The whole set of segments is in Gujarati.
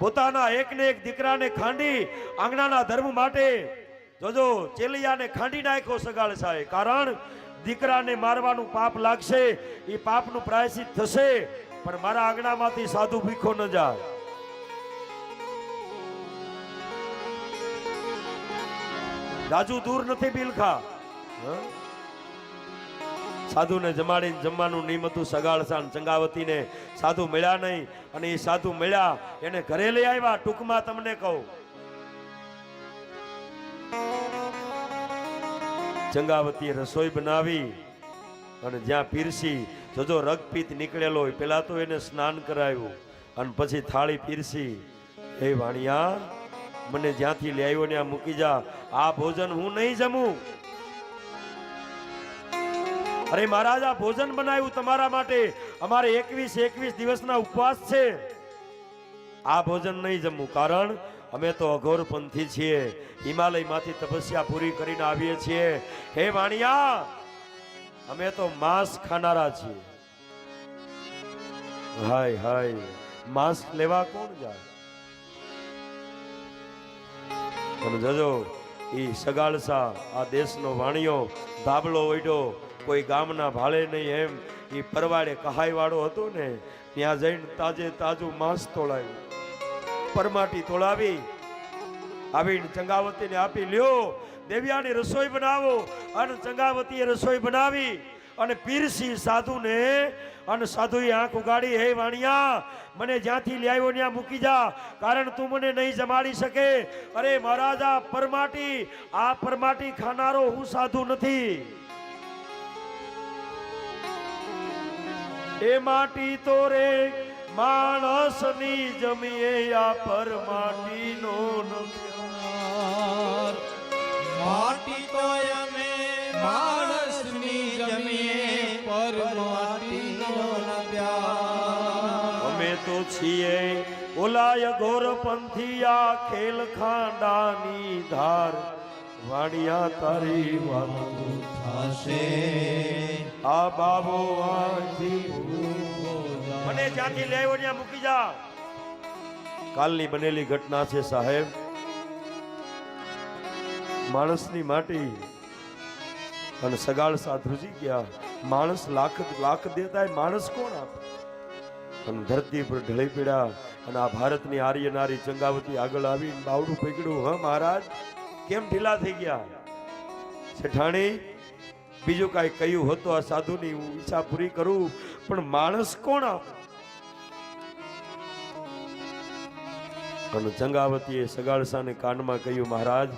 પોતાના એકને એક દીકરાને ખાંડી આંગણાના ધર્મ માટે જોજો ચેલિયાને ખાંડી નાખ્યો સગાળસાએ. કારણ દીકરાને મારવાનું પાપ લાગશે, એ પાપનું પ્રાયશ્ચિત થશે, પણ મારા આંગણામાંથી સાધુ ભીખો ન જાય. રાજુ દૂર નથી બિલખા. સાધુને જમાડીને જમવાનું નિયમ હતું. સગાળસા ચંગાવતીને સાધુ મળ્યા નહીં, અને એ સાધુ મળ્યા એને ઘરે લઈ આવ્યા. ટૂંકમાં તમને કહું, ચંગાવતીએ રસોઈ બનાવી અને જ્યાં પીરસી, જોજો રક્તપિત્ત નીકળેલો હોય, પેલા તો એને સ્નાન કરાવ્યું અને પછી થાળી પીરસી. હે વાણિયા, મને જ્યાંથી લઈ આવ્યો ત્યાં મૂકી જા, આ ભોજન હું નહીં જમું. અરે મહારાજ, આ ભોજન બનાવ્યું તમારા માટે, અમારે 21 દિવસના ઉપવાસ છે, આ ભોજન નહીં જમવું. કારણ અમે તો અઘોર પંથી છીએ, હિમાલયમાંથી તપસ્યા પૂરી કરીને આવીએ છીએ. હે વાણિયા, અમે તો માંસ ખાનારા છીએ. હાય હાય, માંસ લેવા કોણ જાય? તમે જોજો, એ સગાળસા આ દેશનો વાણિયો ધાબળો ઓઢ્યો, કોઈ ગામના ભાળે નહીં એમ એ પરવાડે કહાઈ વાળો હતો ને, ત્યાં જઈને તાજે તાજું માંસ તોડાવ્યું, પરમાટી તોડાવી આવીને ચંગાવતીને આપી. લ્યો દેવ્યાની રસોઈ બનાવો. અને ચંગાવતીએ રસોઈ બનાવી અને પીરસી સાધુને, અને સાધુએ આંખ ઉગાડી. હે વાણિયા, મને જ્યાંથી લાવ્યો ત્યાં મૂકી જા, કારણ તું મને નહીં જમાડી શકે. અરે મહારાજ, આ પરમાટી ખાનારો હું સાધુ નથી. એ માટી તો રે માણસની જમીએ, આ પરમાટીનો માટી તો અમે માણસની જમીએ, પરમાટીનો પ્યાર. અમે તો છીએ ઓલાય ઘોર પંથિયા, ખેલ ખાંડાની ધાર. વાણિયા તારી વાત થશે આ બાબો વાંચી, મને જ્યાંથી લેવો ત્યાં મૂકી જા. કાલની બનેલી ઘટના છે સાહેબ. માણસની માટી અને સગાળસા ધ્રુજી ગયા. માણસ લાખ દેતા, માણસ કોણ આપે? અને ધરતી પર ઢળી પડ્યા. અને આ ભારતની આર્ય નારી ચંગાવતી આગળ આવી બાવડું પકડ્યું. હા મહારાજ, કેમ ઢીલા થઈ ગયા? શેઠાણી, બીજું કાંઈ કહ્યું હોત તો આ સાધુની હું ઈચ્છા પૂરી કરું, પણ માણસ કોણ આપે? અને ચંગાવતીએ સગાળસાને કાનમાં કહ્યું, મહારાજ,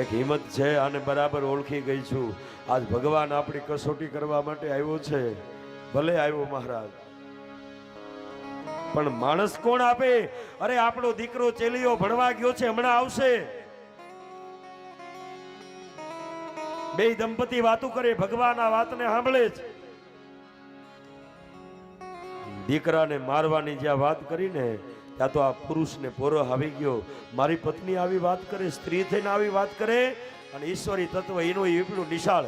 એક હિંમત છે, આને બરાબર ઓળખી ગઈ છું. આજ ભગવાન આપણી કસોટી કરવા માટે આવ્યો છે. ભલે આવ્યો મહારાજ, પણ માણસ કોણ આપે? અરે આપણો દીકરો ચેલિયો ભણવા ગયો છે, હમણાં આવશે. બે દંપતી વાતો કરે, ભગવાન આ વાતને સાંભળે છે. દીકરાને મારવાની જ્યાં વાત કરીને, ત્યાં તો આ પુરુષને પોરો આવી ગયો. મારી પત્ની આવી વાત કરે, સ્ત્રી થઈને આવી વાત કરે, અને ઈશ્વરી તત્વ એનું એટલું નિશાળ.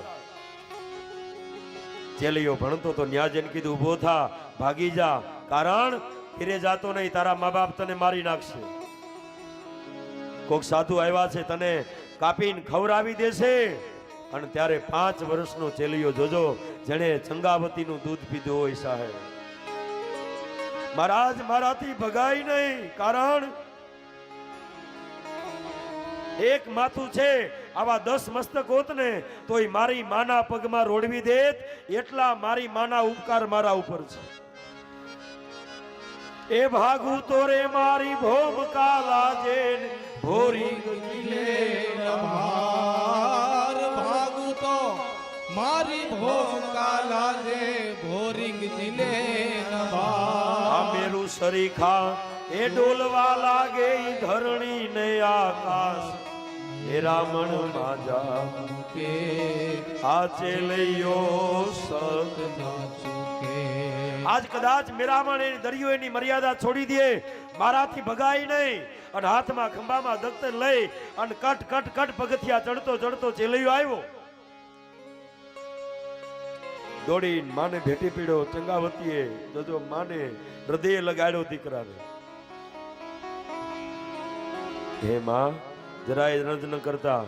ચેલિયો ભણતો તો ન્યા જઈને કીધું, ઉભો થા, ભાગી જા, કારણ ફીરે જાતો નહીં, તારા મા બાપ તને મારી નાખશે. કોક સાધુ આવ્યા છે, તને કાપીને ખવડાવી દેશે. અને ત્યારે 5 વર્ષનો ચેલિયો, જોજો, જેણે ચંગાવતીનું દૂધ પીધું હોય સાહેબ. મહારાજ, મારાથી ભગાય નહીં, કારણ એક માથું છે. આવા 10 મસ્તક હોત ને તોય મારી માના પગમાં રોડવી દેત, એટલા મારી માના ઉપકાર મારા ઉપર છે. એ ભાગું તો રે મારી ભોમકા લાજે, ભોરી ગીલે નભાર. ભાગું તો મારી ભોમકા લાજે, ભોરિંગ જિલે નભાર. આ મેરું સરીખા એ ડોલવા લાગે, ધરણી ને આકાશ. હે રામણ માજા કે આ ચેલૈયો સત ના ચૂકે. આજ કદાચ મેરામણ એની દરિયો એની મર્યાદા છોડી દે, મારાથી ભગાય નહીં. અને હાથમાં ખંભામાં દત્તર લઈ અને કટ કટ કટ પગથિયા ચડતો ચડતો ચેલૈયો આવ્યો. દોડીને માને ભેટી પીડ્યો. ચંગાવતીએ જોજો માને હૃદય લગાડ્યો દીકરાને. હે માં જરાય રજ ન કરતા,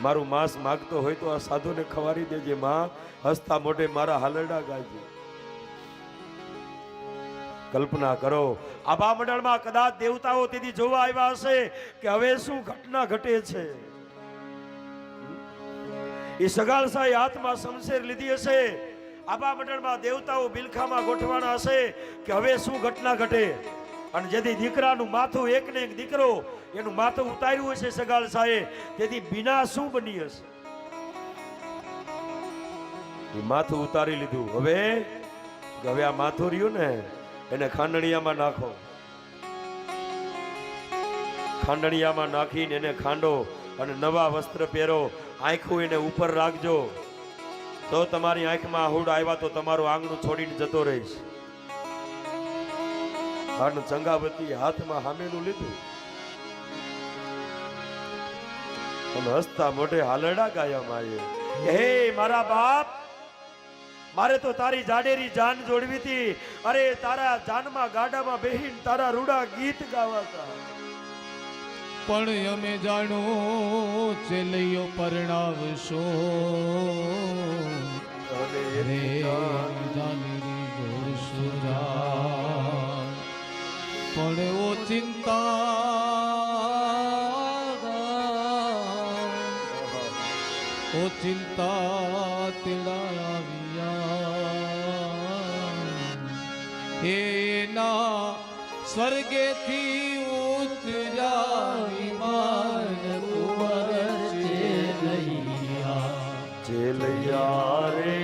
મારું માંસ માગતો હોય તો આ સાધુને ખવારી દેજે માં. હસતા મોઢે મારા હાલરડા ગાજે. કલ્પના કરો, આભા મંડળમાં કદાચ દેવતાઓ તેથી જોવા આવ્યા હશે કે હવે શું ઘટના ઘટે છે. એ સગાળસાએ હાથમાં શમશેર લીધી હશે. આભા મંડળમાં દેવતાઓ બિલખામાં ગોઠવાના હશે કે હવે શું ઘટના ઘટે. અને જેથી દીકરાનું માથું એક ને એક દીકરો એનું માથું ઉતાર્યું હશે સગાળસાએ, તેથી બીના શું બની હશે. એ માથું ઉતારી લીધું. હવે આ માથું રહ્યું ને એને ખાંડણિયામાં નાખો. ખાંડણિયામાં નાખીને એને ખાંડો અને નવા વસ્ત્ર પહેરો. આંખું એને ઉપર રાખજો. તો તમારી આંખમાં આહુડ આવ્યા તો તમારું આંગણું છોડીને જતો રહીશ. અને ચંગાવતી હાથમાં હામેલું લીધું અને હસતા મોઢે હાલરડા ગાયા માએ. હે મારા બાપ, મારે તો તારી જાડેરી જાન જોડવી હતી. અરે તારા જાનમાં ગાડામાં બેહીન તારા રૂડા ગીત ગાવાતા. પણ અમે જાણો ચેલૈયો પરણાવશો રે જાનેરી જોડશો જાન. પણ ઓ ચિંતા ઓ ચિંતા તેડાવ્યા એના સ્વર્ગેથી ઉતર્યા વિમાન કુંવર ચેલૈયા રે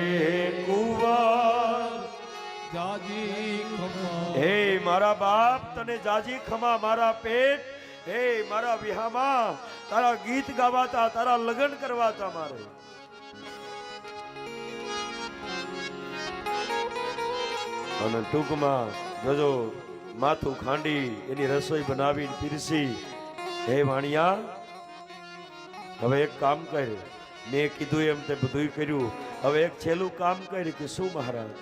કુંવર જાજી ખમા. હે મારા બાપ, તને જાજી ખમા મારા પેટ. હે મારા વિહામાં તારા ગીત ગાવાતા, તારા લગ્ન કરવાતા મારે. અને ટૂંકમાં જોજો માથું ખાંડી એની રસોઈ બનાવીને પીરસી. હે વાણિયા, હવે એક કામ કર. મેં કીધું એમ તે બધું કર્યું. હવે એક છેલ્લું કામ કર. કે શું મહારાજ?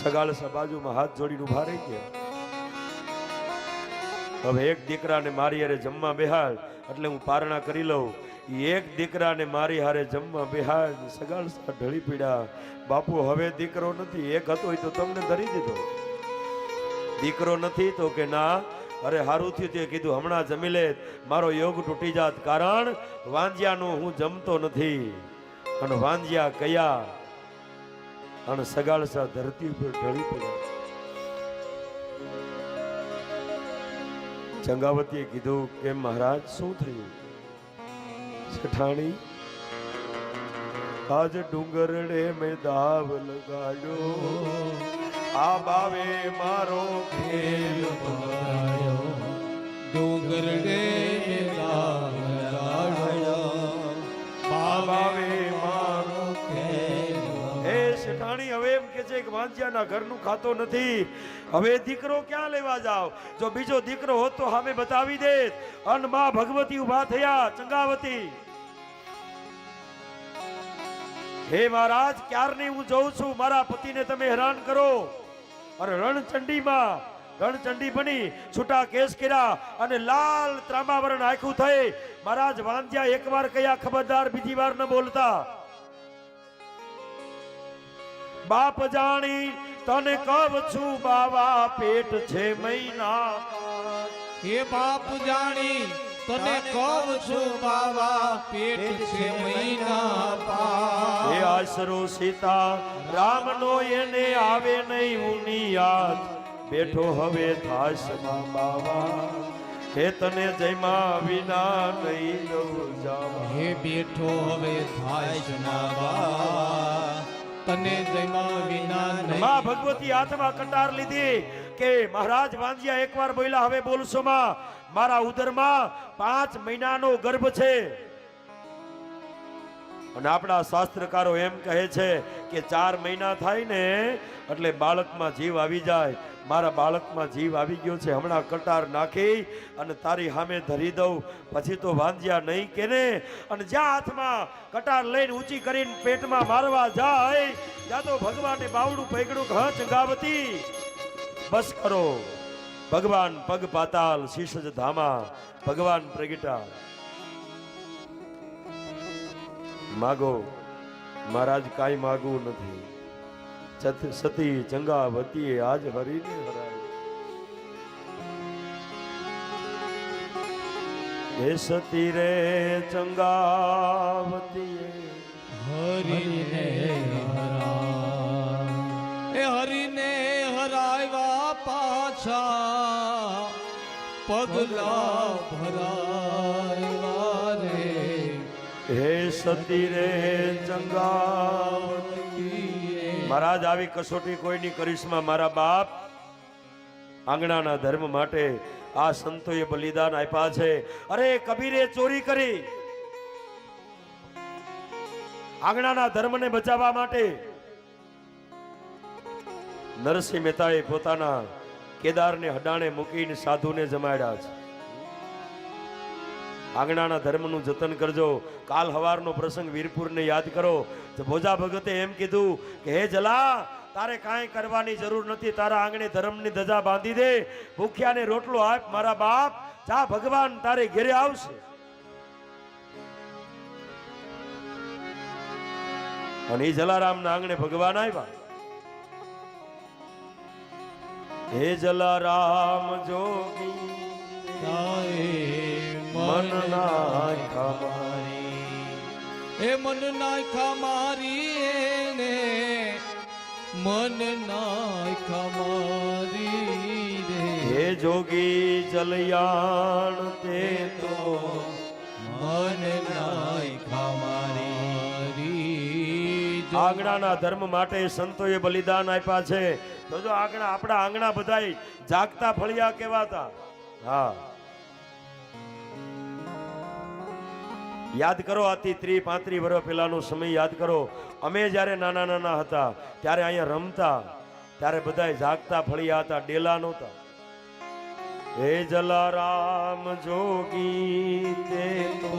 સગાળસા બાજુમાં હાથ જોડીને ઉભા રહી ગયા. હવે એક દીકરાને મારી હારે જમવા બેહાડ એટલે હું પારણા કરી લઉં. એક દીકરાને મારી હારે જમવા બેહાડ. સગાળસા ઢળી પીડ્યા. બાપુ હવે દીકરો નથી. એક હતો તો તમને ધરી દીધો. દીકરો નથી તો કે ના. અરે હારું થયું તે કીધું હમણાં જમી લે, મારો યોગ તૂટી જાત. કારણ વાંજિયાનું હું જમતો નથી. અને વાંજિયા કયા અને સગાળસા ધરતી ઉપર ઢળી પડ્યા. ચંગાવતીએ કીધું કે મહારાજ શું થયું? શેઠાણી, આજ ડુંગરડે મેં દાવ લગાડ્યો, આ બાવે મારો ખેલ પકડાયો. ડુંગરડે દાવ લગાડ્યો, બાવે મારો ખેલ. હે શેઠાણી, હવે એમ કે છે કે વાંજિયાના ઘરનું ખાતો નથી. હવે દીકરો ક્યાં લેવા જાવ? જો બીજો દીકરો હોત તો સામે બતાવી દે. અન માં ભગવતી ઉભા થયા. ચંગાવતી, હે મહારાજ, ક્યારની હું જોઉં છું મારા પતિને તમે હેરાન કરો. અને રણચંડી બની છૂટા કેસ કર્યા અને લાલ ત્રાંબાવરણ આખું થઈ. મહારાજ વાંજ્યા એકવાર કયા, ખબરદાર બીજી વાર ન બોલતા. બાપ જાણી તને કહું છું બાવા, પેટ છે મહિના. હે બાપ જાણી તને કહું છું બાવા, પેટ છે મહિના પા. હે આશરો સીતા રામનો એને આવે નહીં ઊની યાદ. બેઠો હવે થાશ માં બાવા, હે તને જયમાં વિના નહીં લઉં જાવા. હે બેઠો હવે થાય ના બા, તને જયમાં વિના નહીં. માં ભગવતી હાથમાં કટાર લીધી કે મહારાજ વાંજિયા એકવાર બોલ્યા, હવે બોલશો માં. મારા ઉદરમાં 5 મહિનાનો ગર્ભ છે. અને આપણા શાસ્ત્રકારો એમ કહે છે કે 4 મહિના થાય ને એટલે બાળકમાં જીવ આવી જાય. મારા બાળકમાં જીવ આવી ગયો છે. હમણાં કટાર નાખી અને તારી સામે ધરી દઉં, પછી તો વાંજ્યા નહીં કે ને. અને જ્યાં હાથમાં કટાર લઈને ઊંચી કરીને પેટમાં મારવા જાય, ત્યાં તો ભગવાને બાવડું પૈકડું. હા ચંગાવતી, બસ કરો. ભગવાન પગ પાતાલ શીશ ધામા ભગવાન પ્રગટા માગો મહારાજ કાંઈ માગવું નથી. સતી ચંગાવતીએ આજ હરીને હરાય. હે સતી રે ચંગાવતીએ હરીને હરાય. એ હરીને હરાયવા પાછા પગલા ભરાયવા રે. હે સતી રે ચંગાવતી. મહારાજ આવી કસોટી કોઈની કરીશમાં મારા બાપ આંગણાના ધર્મ માટે આ સંતોએ બલિદાન આપ્યા છે. અરે કબીરે ચોરી કરી આંગણાના ધર્મને બચાવવા માટે. નરસિંહ મહેતાએ પોતાના કેદારને હડાણે મૂકીને સાધુને જમાડ્યા છે. આંગણાના ધર્મનું જતન કરજો. કાલ હવારનો પ્રસંગ વીરપુરને યાદ કરો. ભોજા ભગતે એમ કીધું કે હે જલા, તારે કાંઈ કરવાની જરૂર નથી. તારા આંગણે ધર્મની ધજા બાંધી દે, ભૂખ્યાને રોટલો આપ. મારા બાપ જા, ભગવાન તારે ઘેરે આવશે. અને એ જલારામના આંગણે ભગવાન આવ્યા. હે જલારામ જોગી મન નાખ્યા મારી. એ મન નાખ્યા મારી એને મન નાખ્યા મારી રે. હે જોગી જલયાણ તે તો મન નાખ્યા મારી. આંગણાના ધર્મ માટે સંતોએ બલિદાન આપ્યા છે. તો જો આપણા આંગણા બધાય જાગતા ફળિયા કહેવાતા. હા, યાદ કરો. આથી 30-35 વર્ષ પહેલાનો સમય યાદ કરો. અમે જ્યારે નાના નાના હતા ત્યારે અહીંયા રમતા, ત્યારે બધાય જાગતા ફળિયા હતા, ડેલા નહોતા. હે જલારામ જોગી તે તો